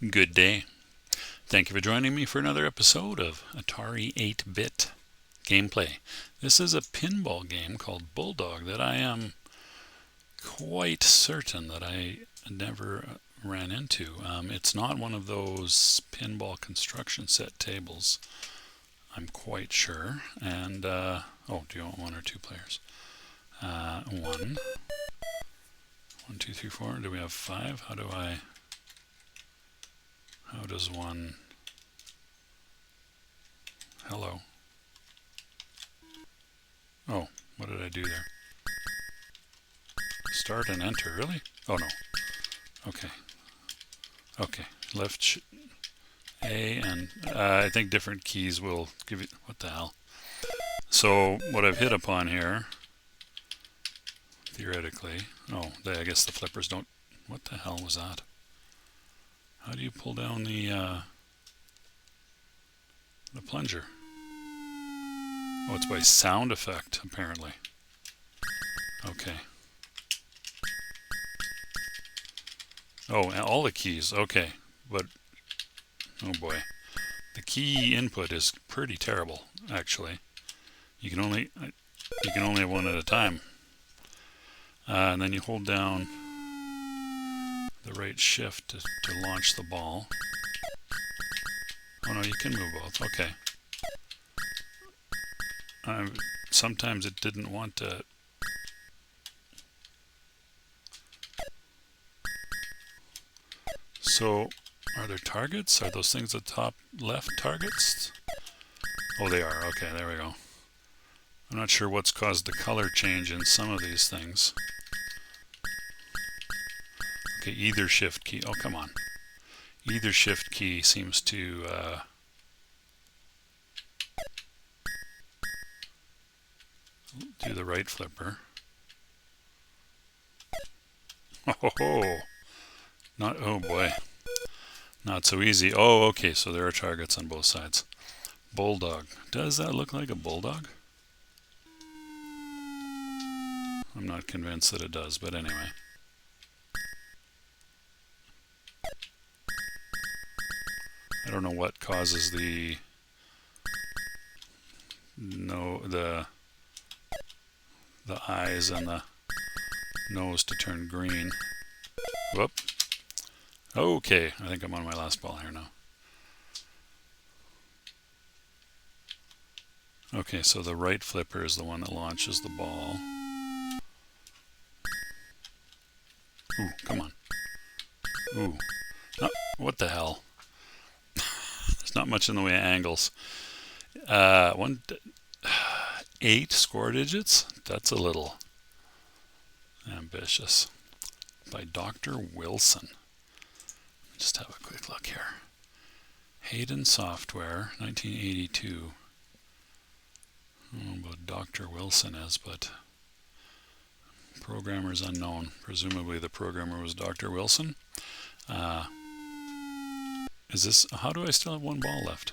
Good day. Thank you for joining me for another episode of Atari 8-bit gameplay. This is a pinball game called Bulldog that I am quite certain that I never ran into. It's not one of those pinball construction set tables, I'm quite sure. And, oh, do you want one or two players? One. 1, 2, 3, 4. Do we have 5? How does one... Hello. Oh, what did I do there? Start and enter, really? Oh no. Okay. Okay. Left A and I think different keys will give you... What the hell? So what I've hit upon here, theoretically... Oh, I guess the flippers don't... What the hell was that? How do you pull down the plunger? Oh, it's by sound effect, apparently. Okay. Oh, and all the keys. Okay. But, oh boy. The key input is pretty terrible, actually. You can only have one at a time. And then you hold down the right shift to launch the ball. Oh no, you can move both. Okay. Sometimes it didn't want to. So, are there targets? Are those things at the top left targets? Oh, they are. Okay, there we go. I'm not sure what's caused the color change in some of these things. Okay, either shift key. Oh, come on. Either shift key seems to do the right flipper. Oh, not, oh boy. Not so easy. Oh, okay, so there are targets on both sides. Bulldog. Does that look like a bulldog? I'm not convinced that it does, but anyway. I don't know what causes the eyes and the nose to turn green. Whoop. Okay, I think I'm on my last ball here now. Okay, so the right flipper is the one that launches the ball. Ooh, come on. Ooh. Oh, what the hell? There's not much in the way of angles. 8 score digits? That's a little ambitious. By Dr. Willson. Just have a quick look here. Hayden Software, 1982. I don't know what Dr. Willson is, but programmer's unknown. Presumably the programmer was Dr. Willson. Is this... How do I still have one ball left?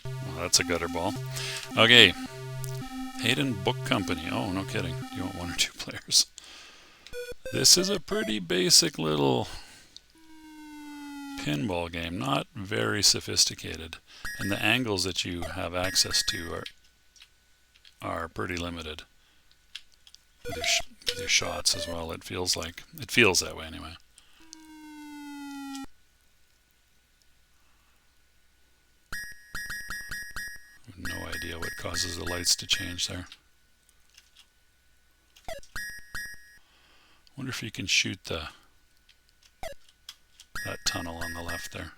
Well, that's a gutter ball. Okay. Hayden Book Company. Oh, no kidding. You want 1 or 2 players? This is a pretty basic little pinball game. Not very sophisticated. And the angles that you have access to are pretty limited. With your shots as well, it feels that way anyway. No idea what causes the lights to change there. Wonder if you can shoot that tunnel on the left there.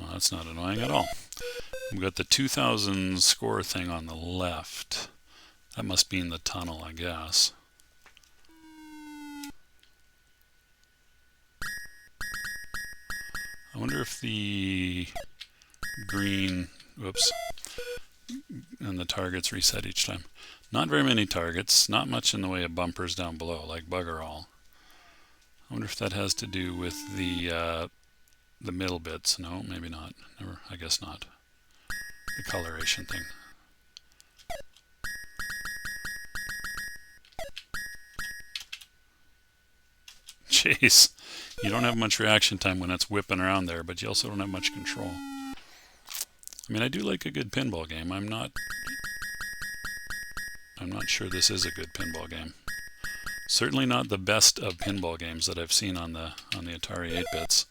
Oh, that's not annoying at all. We've got the 2000 score thing on the left. That must be in the tunnel, I guess. I wonder if the green, whoops, and the targets reset each time. Not very many targets, not much in the way of bumpers down below, like bugger all. I wonder if that has to do with the middle bits. No, maybe not. Never, I guess not. The coloration thing. jeez. You don't have much reaction time when it's whipping around there, but you also don't have much control. I mean, I do like a good pinball game. I'm not sure this is a good pinball game. Certainly not the best of pinball games that I've seen on the Atari 8-bits.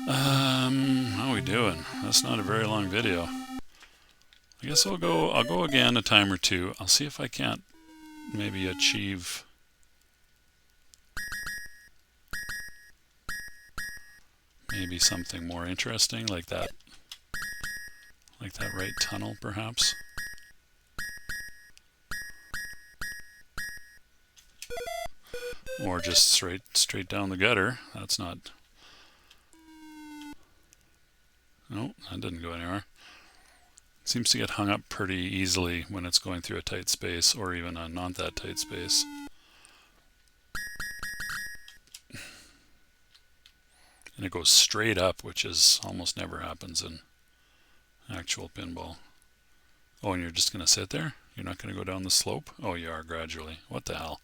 How are we doing? That's not a very long video. I guess I'll go again a time or two. I'll see if I can't maybe achieve maybe something more interesting like that right tunnel perhaps. Or just straight down the gutter. That's not... No, that didn't go anywhere. It seems to get hung up pretty easily when it's going through a tight space or even a not that tight space. And it goes straight up, which is almost never happens in actual pinball. Oh, and you're just going to sit there? You're not going to go down the slope? Oh, you are gradually. What the hell?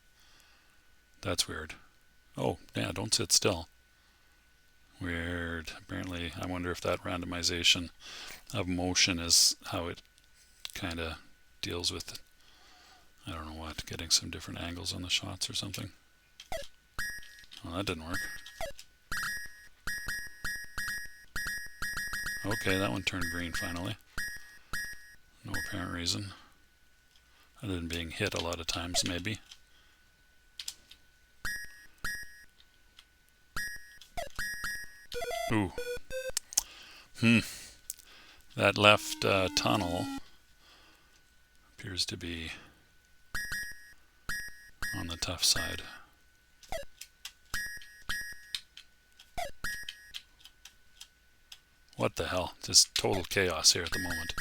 That's weird. Oh, yeah, don't sit still. Weird. Apparently, I wonder if that randomization of motion is how it kind of deals with, I don't know what, getting some different angles on the shots or something. Well, that didn't work. Okay, that one turned green finally. No apparent reason. Other than being hit a lot of times, maybe. Ooh. That left tunnel appears to be on the tough side. What the hell? Just total chaos here at the moment.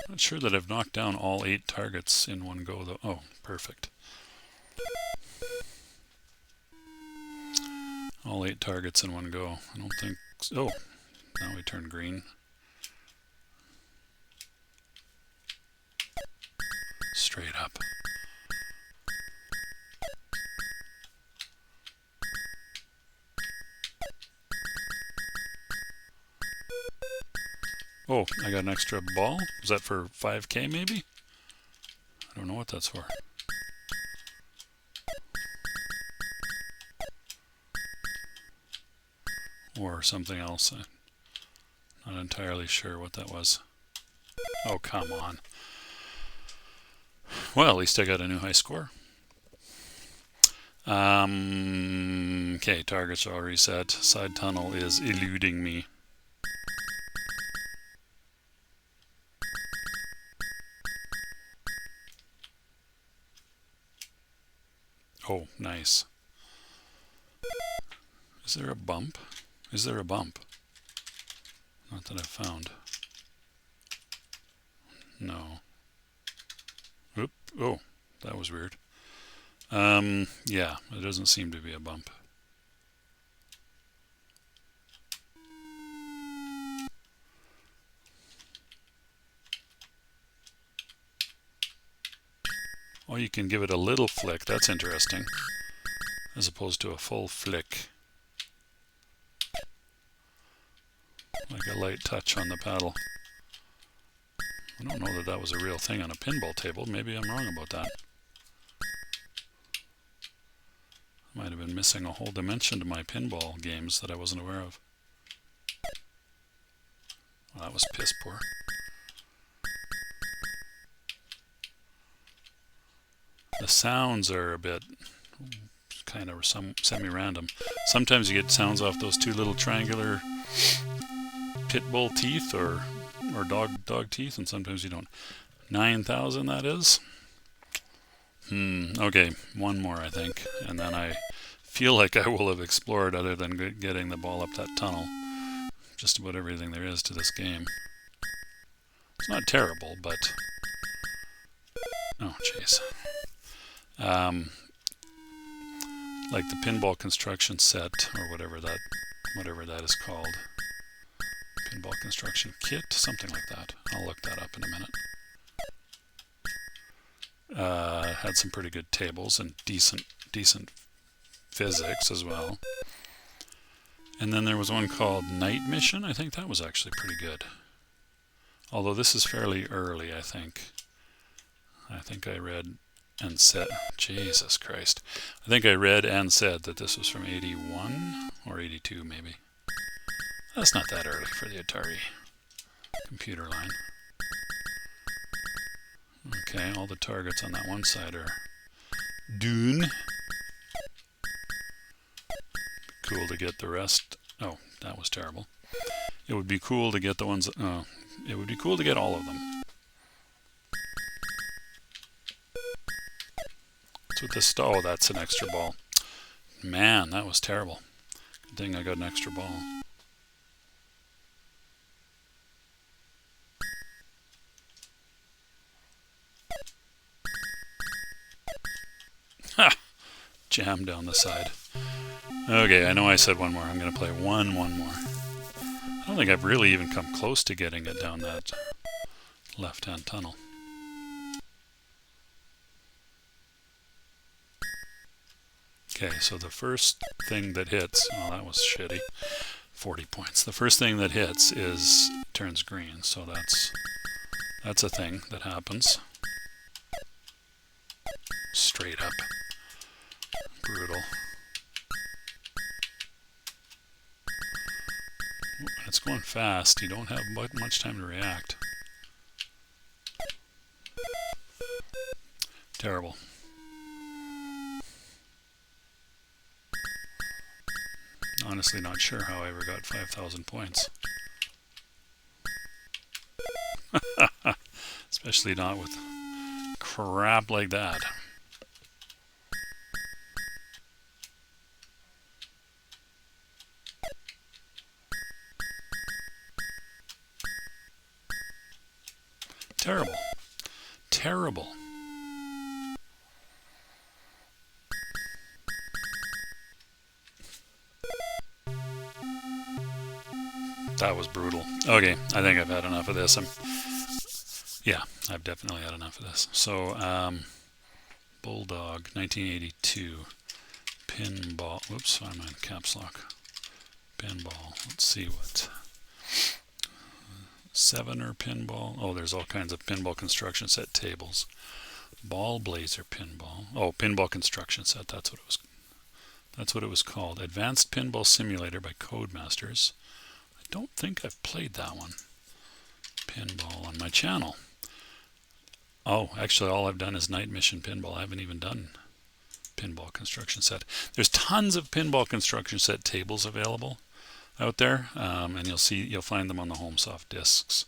Not sure that I've knocked down all 8 targets in one go though. Oh, perfect. All 8 targets in one go. I don't think so. Oh, now we turn green. Straight up. Oh, I got an extra ball. Was that for 5K maybe? I don't know what that's for. Or something else. I'm not entirely sure what that was. Oh, come on. Well, at least I got a new high score. Okay, targets are already set. Side tunnel is eluding me. Oh, nice. Is there a bump? Is there a bump? Not that I've found. No. Oop. Oh, that was weird. Yeah, there doesn't seem to be a bump. Oh, you can give it a little flick. That's interesting. As opposed to a full flick. Like a light touch on the paddle. I don't know that that was a real thing on a pinball table. Maybe I'm wrong about that. I might have been missing a whole dimension to my pinball games that I wasn't aware of. Well, that was piss poor. The sounds are a bit kind of semi-random. Sometimes you get sounds off those 2 little triangular pit bull teeth or dog teeth, and sometimes you don't. 9,000 that is. Okay, one more I think, and then I feel like I will have explored, other than getting the ball up that tunnel, just about everything there is to this game. It's not terrible, but oh jeez. Like the pinball construction set, or whatever that is called. Pinball construction kit, something like that. I'll look that up in a minute. Had some pretty good tables and decent physics as well. And then there was one called Night Mission. I think that was actually pretty good. Although this is fairly early, I think. I think I read and said, Jesus Christ. I think I read and said that this was from 81 or 82 maybe. That's not that early for the Atari computer line. Okay, all the targets on that one side are Dune. Cool to get the rest. Oh, that was terrible. It would be cool to get the ones. It would be cool to get all of them. What's with this? Oh, that's an extra ball. Man, that was terrible. Good thing I got an extra ball. Ha! Jam down the side. Okay, I know I said one more. I'm going to play one more. I don't think I've really even come close to getting it down that left-hand tunnel. Okay, so the first thing that hits, oh, that was shitty. 40 points. The first thing that hits turns green, so that's a thing that happens. Straight up. Brutal. It's going fast. You don't have much time to react. Terrible. Honestly, not sure how I ever got 5,000 points. Especially not with crap like that. Terrible. Terrible. That was brutal. Okay, I think I've had enough of this. Yeah, I've definitely had enough of this. So, Bulldog, 1982. Pinball. Whoops, I'm in caps lock. Pinball. Let's see what. 7er pinball. Oh, there's all kinds of pinball construction set tables. Ball Blazer pinball. Oh, pinball construction set. That's what it was. That's what it was called. Advanced Pinball Simulator by Codemasters. I don't think I've played that one. Pinball on my channel. Oh, actually, all I've done is Night Mission pinball. I haven't even done pinball construction set. There's tons of pinball construction set tables available out there, and you'll find them on the HomeSoft discs.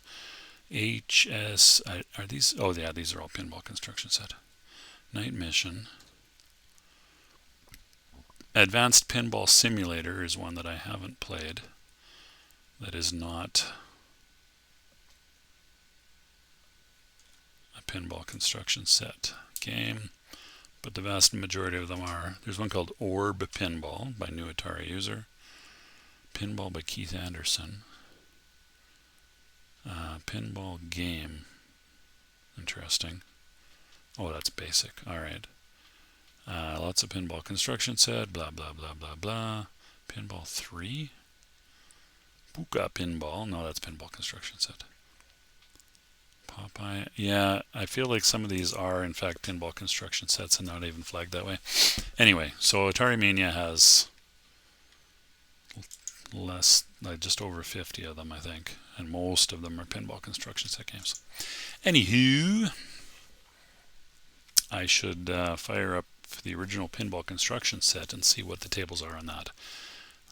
Are these? Oh yeah, these are all pinball construction set. Night Mission. Advanced Pinball Simulator is one that I haven't played. That is not a pinball construction set game, but the vast majority of them are. There's one called Orb Pinball by New Atari User. Pinball by Keith Anderson. Pinball Game. Interesting. Oh, that's basic. Alright. Lots of pinball construction set. Blah, blah, blah, blah, blah. Pinball 3. Puka Pinball. No, that's pinball construction set. Popeye. Yeah, I feel like some of these are, in fact, pinball construction sets and not even flagged that way. Anyway, so Atari Mania has just over 50 of them, I think, and most of them are pinball construction set games. Anywho, I should fire up the original pinball construction set and see what the tables are on that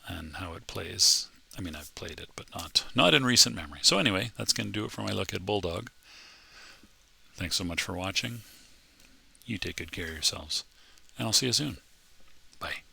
and how it plays. I mean, I've played it, but not in recent memory. So anyway, that's going to do it for my look at Bulldog. Thanks so much for watching. You take good care of yourselves, and I'll see you soon. Bye.